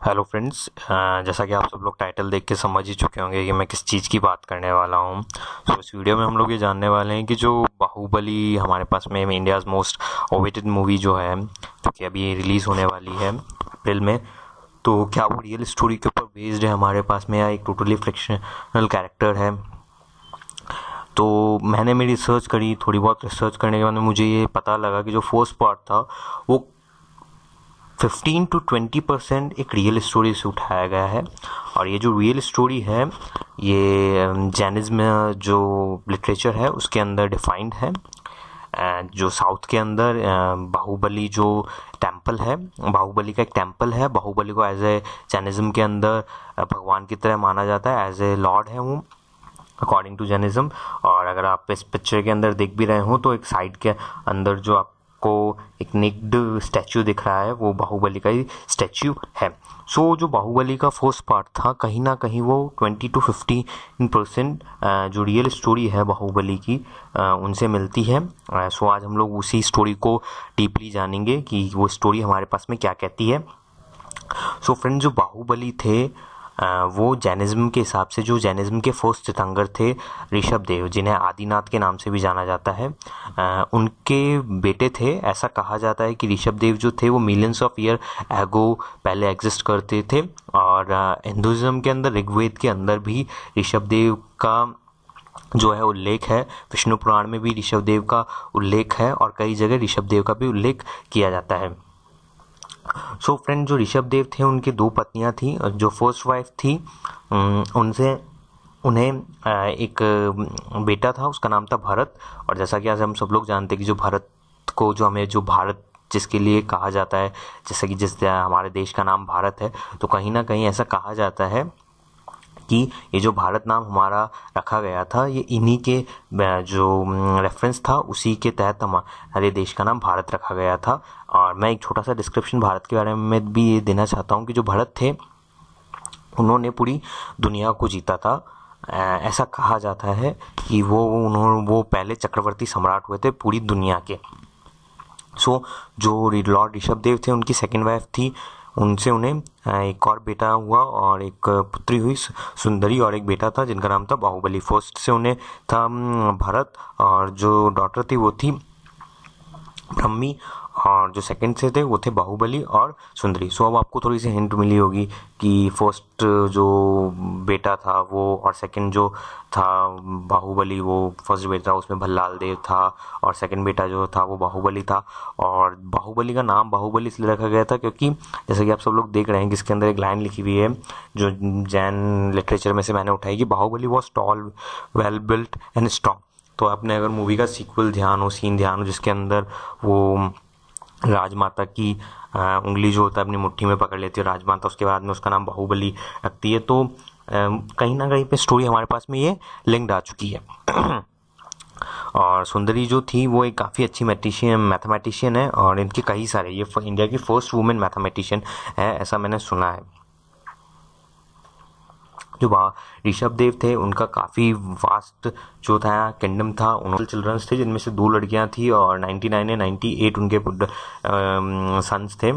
Hello friends, जैसा कि आप सब लोग टाइटल देख के समझ ही चुके होंगे कि मैं किस चीज़ की बात करने वाला हूँ। तो इस वीडियो में हम लोग ये जानने वाले हैं कि जो बाहुबली हमारे पास में इंडियाज़ मोस्ट अवेटेड मूवी जो है, जो कि अभी रिलीज़ होने वाली है अप्रैल में, तो क्या वो रियल स्टोरी के ऊपर बेस्ड है हमारे पास में, या एक टोटली फिक्शनल कैरेक्टर है। तो मैंने मेरी रिसर्च करी, थोड़ी बहुत रिसर्च करने के बाद में मुझे ये पता लगा कि जो फर्स्ट पार्ट था वो 15 to 20% एक रियल स्टोरी से उठाया गया है। और ये जो रियल स्टोरी है ये जैनिज्म जो लिटरेचर है उसके अंदर डिफाइंड है। जो साउथ के अंदर बाहुबली जो टेम्पल है, बाहुबली का एक टेम्पल है, बाहुबली को एज ए जैनिज्म के अंदर भगवान की तरह माना जाता है, एज ए लॉर्ड है वो अकॉर्डिंग टू जैनिज्म। और अगर आप इस पिक्चर के अंदर देख भी रहे हो तो एक साइड के अंदर जो आपको एक नेक्ड स्टैचू दिख रहा है वो बाहुबली का ही स्टैचू है। सो जो बाहुबली का फर्स्ट पार्ट था कहीं ना कहीं वो 20 to 15% जो रियल स्टोरी है बाहुबली की उनसे मिलती है। सो आज हम लोग उसी स्टोरी को डीपली जानेंगे कि वो स्टोरी हमारे पास में क्या कहती है। सो फ्रेंड, जो बाहुबली थे वो जैनिज्म के हिसाब से, जो जैनिज्म के फर्स्ट तीर्थंकर थे ऋषभ देव, जिन्हें आदिनाथ के नाम से भी जाना जाता है, उनके बेटे थे। ऐसा कहा जाता है कि ऋषभ देव जो थे वो मिलियंस ऑफ ईयर एगो पहले एग्जिस्ट करते थे। और हिंदुज़म के अंदर ऋग्वेद के अंदर भी ऋषभ देव का जो है उल्लेख है, विष्णु पुराण में भी ऋषभ देव का उल्लेख है और कई जगह ऋषभ देव का भी उल्लेख किया जाता है। सो फ्रेंड, जो ऋषभ देव थे उनकी दो पत्नियां थी। जो फर्स्ट वाइफ थी उनसे उन्हें एक बेटा था, उसका नाम था भरत। और जैसा कि आज हम सब लोग जानते हैं कि जो भारत को, जो हमें जो भारत जिसके लिए कहा जाता है, जैसे कि जिस हमारे देश का नाम भारत है, तो कहीं ना कहीं ऐसा कहा जाता है कि ये जो भारत नाम हमारा रखा गया था ये इन्हीं के जो रेफरेंस था उसी के तहत हमारे देश का नाम भारत रखा गया था। और मैं एक छोटा सा डिस्क्रिप्शन भारत के बारे में भी ये देना चाहता हूँ कि जो भरत थे उन्होंने पूरी दुनिया को जीता था। ऐसा कहा जाता है कि वो पहले चक्रवर्ती सम्राट हुए थे पूरी दुनिया के। सो जो लॉर्ड ऋषभ देव थे उनकी सेकंड वाइफ थी, उनसे उन्हें एक और बेटा हुआ और एक पुत्री हुई सुंदरी, और एक बेटा था जिनका नाम था बाहुबली। फर्स्ट से उन्हें था भरत, और जो डॉटर थी वो थी ब्रह्मी, और जो सेकंड से थे वो थे बाहुबली और सुंदरी। सो अब आपको थोड़ी सी हिंट मिली होगी कि फर्स्ट जो बेटा था वो, और सेकंड जो था बाहुबली, वो फर्स्ट बेटा उसमें भल्लाल देव था और सेकंड बेटा जो था वो बाहुबली था। और बाहुबली का नाम बाहुबली इसलिए रखा गया था क्योंकि जैसे कि आप सब लोग देख रहे हैं कि इसके अंदर एक लाइन लिखी हुई है जो जैन लिटरेचर में से मैंने उठाई कि Baahubali was tall, well built and strong. तो आपने अगर मूवी का सीक्वल ध्यान हो, सीन ध्यान हो, जिसके अंदर वो राजमाता की उंगली जो होता है अपनी मुट्ठी में पकड़ लेती है राजमाता, उसके बाद में उसका नाम बाहुबली रखती है। तो कहीं ना कहीं पे स्टोरी हमारे पास में ये लिंक्ड आ चुकी है। और सुंदरी जो थी वो एक काफ़ी अच्छी मैथमेटिशियन है, और इनके कई सारे, ये इंडिया की फर्स्ट वुमेन मैथमेटिशियन है ऐसा मैंने सुना है। जो ऋषभ देव थे उनका काफ़ी वास्ट जो था किंगडम था, उनके चिल्ड्रंस थे जिनमें से 2 लड़कियां थी और 99 या 98 उनके सन्स थे।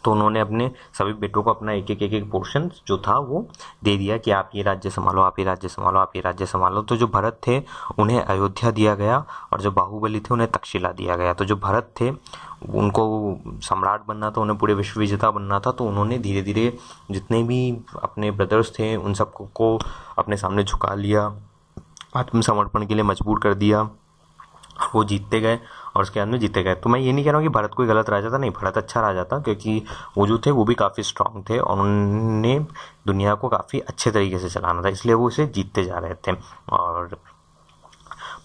तो उन्होंने अपने सभी बेटों को अपना एक पोर्शन जो था वो दे दिया कि आप ये राज्य संभालो, आप ये राज्य संभालो, आप ये राज्य संभालो। तो जो भरत थे उन्हें अयोध्या दिया गया, और जो बाहुबली थे उन्हें तक्षशिला दिया गया। तो जो भरत थे उनको सम्राट बनना था, उन्हें पूरे विश्व विजेता बनना था। तो उन्होंने धीरे धीरे जितने भी अपने ब्रदर्स थे उन सबको अपने सामने झुका लिया, आत्मसमर्पण के लिए मजबूर कर दिया, वो जीतते गए और उसके बाद में जीते गए। तो मैं ये नहीं कह रहा हूँ कि भरत कोई गलत राजा था, नहीं, भरत अच्छा राजा था क्योंकि वो जो थे वो भी काफ़ी स्ट्रांग थे और उन्होंने दुनिया को काफ़ी अच्छे तरीके से चलाना था, इसलिए वो इसे जीतते जा रहे थे। और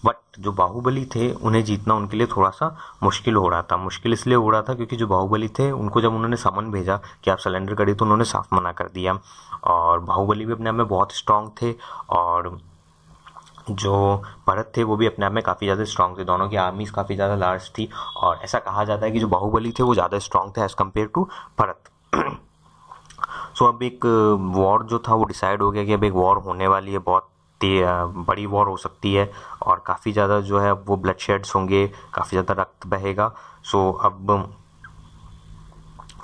बट जो बाहुबली थे उन्हें जीतना उनके लिए थोड़ा सा मुश्किल हो रहा था। मुश्किल इसलिए हो रहा था क्योंकि जो बाहुबली थे उनको जब उन्होंने समन भेजा कि आप सरेंडर करिए तो उन्होंने साफ मना कर दिया। और बाहुबली भी अपने आप में बहुत स्ट्रांग थे और जो भरत थे वो भी अपने आप में काफ़ी ज़्यादा स्ट्रांग थे, दोनों की आर्मीज काफ़ी ज़्यादा लार्ज थी। और ऐसा कहा जाता है कि जो बाहुबली थे वो ज़्यादा स्ट्रांग थे एज़ कम्पेयर टू भरत। सो अब एक वॉर जो था वो डिसाइड हो गया कि अब एक वॉर होने वाली है, बहुत बड़ी वॉर हो सकती है और काफ़ी ज़्यादा जो है वो ब्लड शेड्स होंगे, काफ़ी ज़्यादा रक्त बहेगा। सो अब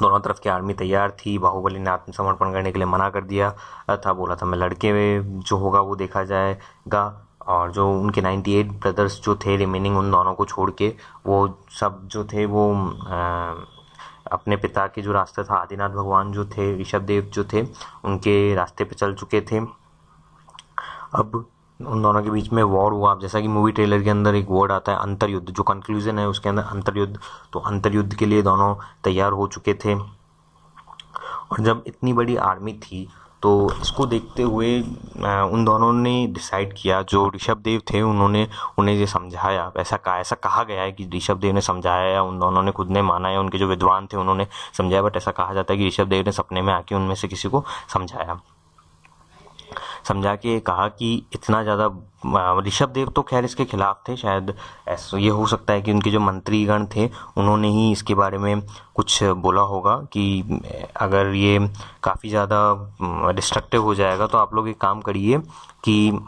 दोनों तरफ की आर्मी तैयार थी। बाहुबली ने आत्मसमर्पण करने के लिए मना कर दिया था, बोला था मैं लड़के में जो होगा वो देखा जाएगा। और जो उनके 98 ब्रदर्स जो थे रिमेनिंग, उन दोनों को छोड़ के वो सब जो थे वो अपने पिता के जो रास्ते था, आदिनाथ भगवान जो थे, ऋषभ देव जो थे, उनके रास्ते पे चल चुके थे। अब उन दोनों के बीच में वॉर हुआ। अब जैसा कि मूवी ट्रेलर के अंदर एक वर्ड आता है अंतर्युद्ध, जो कंक्लूजन है उसके अंदर अंतर्युद्ध, तो अंतर्युद्ध के लिए दोनों तैयार हो चुके थे। और जब इतनी बड़ी आर्मी थी तो इसको देखते हुए उन दोनों ने डिसाइड किया, जो ऋषभ देव थे उन्होंने उन्हें ये समझाया, ऐसा कहा गया है कि ऋषभ देव ने समझाया या उन दोनों ने खुद ने माना या उनके जो विद्वान थे उन्होंने समझाया, बट ऐसा कहा जाता है कि ऋषभ देव ने सपने में आके उनमें से किसी को समझा के कहा कि इतना ज़्यादा, ऋषभ देव तो खैर इसके खिलाफ थे, शायद ऐसा ये हो सकता है कि उनके जो मंत्रीगण थे उन्होंने ही इसके बारे में कुछ बोला होगा कि अगर ये काफ़ी ज़्यादा डिस्ट्रक्टिव हो जाएगा तो आप लोग एक काम करिए कि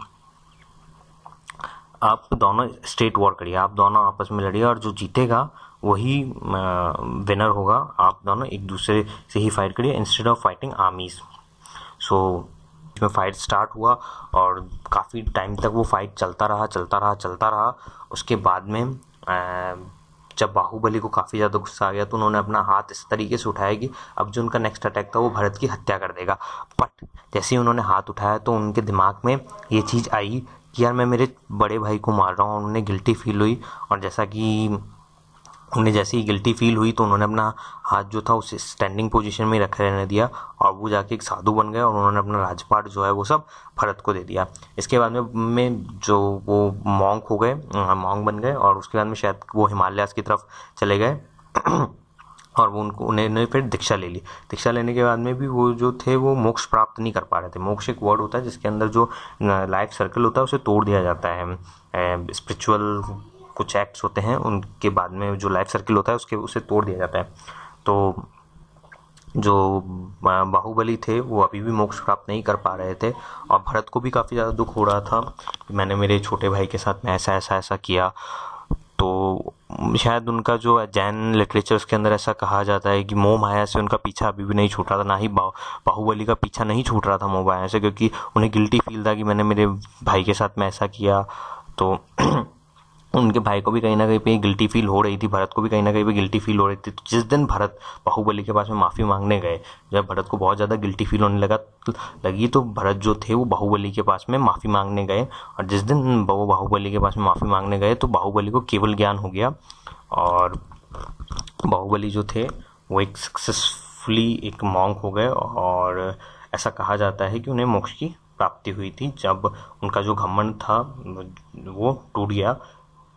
आप दोनों स्ट्रेट वॉर करिए, आप दोनों आपस में लड़िए और जो जीतेगा वही विनर होगा। आप दोनों एक दूसरे से ही फाइट करिए इंस्टेड ऑफ फाइटिंग आर्मीज। सो में फाइट स्टार्ट हुआ और काफ़ी टाइम तक वो फाइट चलता रहा। उसके बाद में जब बाहुबली को काफ़ी ज़्यादा गुस्सा आ गया तो उन्होंने अपना हाथ इस तरीके से उठाया कि अब जो उनका नेक्स्ट अटैक था वो भरत की हत्या कर देगा। बट जैसे ही उन्होंने हाथ उठाया तो उनके दिमाग में ये चीज़ आई कि यार मैं मेरे बड़े भाई को मार रहा हूँ। उन्हें गिल्टी फील हुई और जैसे ही गिल्टी फील हुई तो उन्होंने अपना हाथ जो था उसे स्टैंडिंग पोजीशन में रखे रहने दिया और वो जाके एक साधु बन गए और उन्होंने अपना राजपाट जो है वो सब भरत को दे दिया। इसके बाद में जो वो मॉन्क हो गए, मॉन्क बन गए और उसके बाद में शायद वो हिमालयास की तरफ चले गए और वो उन्हें फिर दीक्षा ले ली। दीक्षा लेने के बाद में भी वो जो थे वो मोक्ष प्राप्त नहीं कर पा रहे थे। मोक्ष एक वर्ड होता है जिसके अंदर जो लाइफ सर्कल होता है उसे तोड़ दिया जाता है। स्पिरिचुअल कुछ एक्ट्स होते हैं, उनके बाद में जो लाइफ सर्किल होता है उसे तोड़ दिया जाता है। तो जो बाहुबली थे वो अभी भी मोक्ष प्राप्त नहीं कर पा रहे थे और भरत को भी काफ़ी ज़्यादा दुख हो रहा था कि मैंने मेरे छोटे भाई के साथ में ऐसा किया। तो शायद उनका जो जैन लिटरेचर्स के अंदर ऐसा कहा जाता है कि मोह माया से उनका पीछा अभी भी नहीं छूट रहा था, ना ही बाहुबली का पीछा नहीं छूट रहा था मोह माया से, क्योंकि उन्हें गिल्टी फील था कि मैंने मेरे भाई के साथ में ऐसा किया। तो उनके भाई को भी कहीं ना कहीं पे गिल्टी फील हो रही थी, भरत को भी कहीं ना कहीं पे गिल्टी फील हो रही थी। तो जिस दिन भरत बाहुबली के पास में माफ़ी मांगने गए, जब भरत को बहुत ज़्यादा गिल्टी फील होने लगी तो भरत जो थे वो बाहुबली के पास में माफ़ी मांगने गए और जिस दिन वो बाहुबली के पास में माफ़ी मांगने गए तो बाहुबली को केवल ज्ञान हो गया और बाहुबली जो थे वो एक सक्सेसफुली एक मॉन्क हो गए और ऐसा कहा जाता है कि उन्हें मोक्ष की प्राप्ति हुई थी जब उनका जो घमंड था वो टूट गया।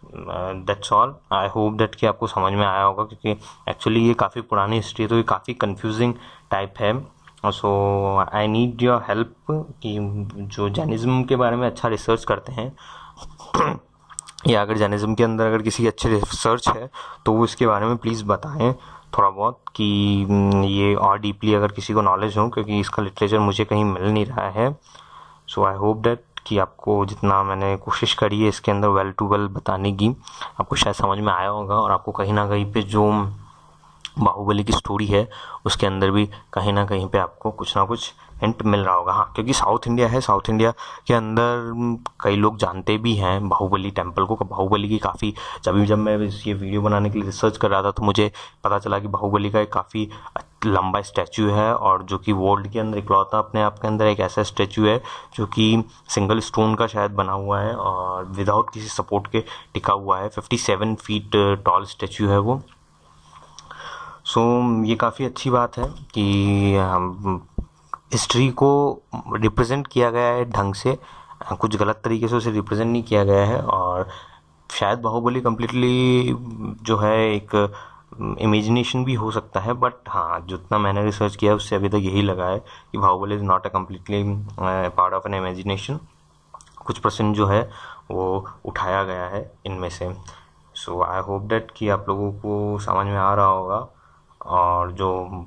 That's all. I hope that कि आपको समझ में आया होगा, क्योंकि एक्चुअली ये काफ़ी पुरानी हिस्ट्री है तो ये काफ़ी कंफ्यूजिंग टाइप है। सो आई नीड योर हेल्प कि जो जैनिज़्म के बारे में अच्छा रिसर्च करते हैं या अगर जैनिज़्म के अंदर अगर किसी अच्छे रिसर्च है तो वो इसके बारे में प्लीज़ बताएं थोड़ा बहुत, कि ये और डीपली अगर किसी को नॉलेज हो, क्योंकि इसका लिटरेचर मुझे कहीं मिल नहीं रहा है। सो आई होप दैट कि आपको जितना मैंने कोशिश करी है इसके अंदर वेल टू वेल बताने की, आपको शायद समझ में आया होगा और आपको कहीं ना कहीं पे जो बाहुबली की स्टोरी है उसके अंदर भी कहीं ना कहीं पे आपको कुछ ना कुछ हिंट मिल रहा होगा। हाँ, क्योंकि साउथ इंडिया है, साउथ इंडिया के अंदर कई लोग जानते भी हैं बाहुबली टेम्पल को। बाहुबली की काफ़ी जब मैं ये वीडियो बनाने के लिए रिसर्च कर रहा था तो मुझे पता चला कि बाहुबली का एक काफ़ी लंबा स्टैचू है और जो कि वर्ल्ड के अंदर इकलौता अपने आप के अंदर एक ऐसा स्टैचू है जो कि सिंगल स्टोन का शायद बना हुआ है और विदाउट किसी सपोर्ट के टिका हुआ है। 57 फीट टॉल स्टैचू है वो। सो ये काफ़ी अच्छी बात है कि हिस्ट्री को रिप्रेजेंट किया गया है ढंग से, कुछ गलत तरीके से उसे रिप्रेजेंट नहीं किया गया है। और शायद बाहुबली कम्प्लीटली जो है एक इमेजिनेशन भी हो सकता है, बट हाँ जितना मैंने रिसर्च किया उससे अभी तक यही लगा है कि Baahubali is not a completely part of an imagination. कुछ परसेंट जो है वो उठाया गया है इनमें से। सो आई होप दैट कि आप लोगों को समझ में आ रहा होगा। और जो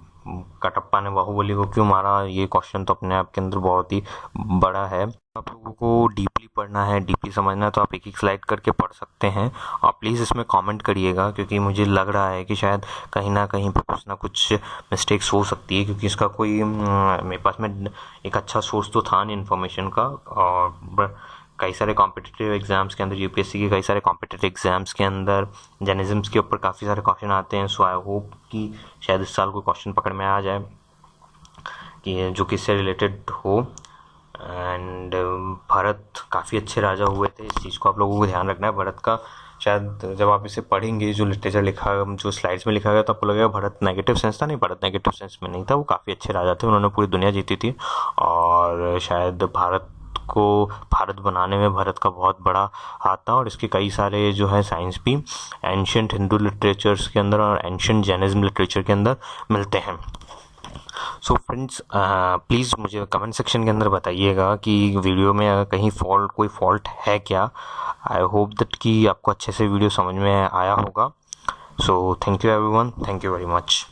कटप्पा ने बाहुबली को क्यों मारा, ये क्वेश्चन तो अपने आप के अंदर बहुत ही बड़ा है। आप लोगों को डीपली पढ़ना है, डीपली समझना है तो आप एक एक स्लाइड करके पढ़ सकते हैं। आप प्लीज़ इसमें कमेंट करिएगा, क्योंकि मुझे लग रहा है कि शायद कहीं ना कहीं पे कुछ ना कुछ मिस्टेक्स हो सकती है, क्योंकि इसका कोई मेरे पास में एक अच्छा सोर्स तो था नहीं इन्फॉर्मेशन का। और कई सारे कॉम्पिटिटिव एग्ज़ाम्स के अंदर, यूपीएससी के कई सारे कॉम्पिटिटिव एग्ज़ाम्स के अंदर जर्नलिज्म के ऊपर काफ़ी सारे क्वेश्चन आते हैं। सो आई होप कि शायद इस साल कोई क्वेश्चन पकड़ में आ जाए कि जो किससे रिलेटेड हो। एंड भरत काफ़ी अच्छे राजा हुए थे, इस चीज़ को आप लोगों को ध्यान रखना है। भरत का शायद जब आप इसे पढ़ेंगे, जो लिटरेचर लिखा, जो स्लाइड्स में लिखा गया, तो आपको लगेगा भरत नेगेटिव सेंस था। नहीं, भरत नेगेटिव सेंस में नहीं था, वो काफ़ी अच्छे राजा थे, उन्होंने पूरी दुनिया जीती थी। और शायद भारत बनाने में भरत का बहुत बड़ा हाथ था। और इसके कई सारे जो है साइंस भी एंशियंट हिंदू लिटरेचर्स के अंदर और एंशियंट जैनिज्म लिटरेचर के अंदर मिलते हैं। सो फ्रेंड्स, प्लीज़ मुझे कमेंट सेक्शन के अंदर बताइएगा कि वीडियो में अगर कहीं कोई फॉल्ट है क्या। आई होप दैट कि आपको अच्छे से वीडियो समझ में आया होगा। So thank you everyone, thank you very much.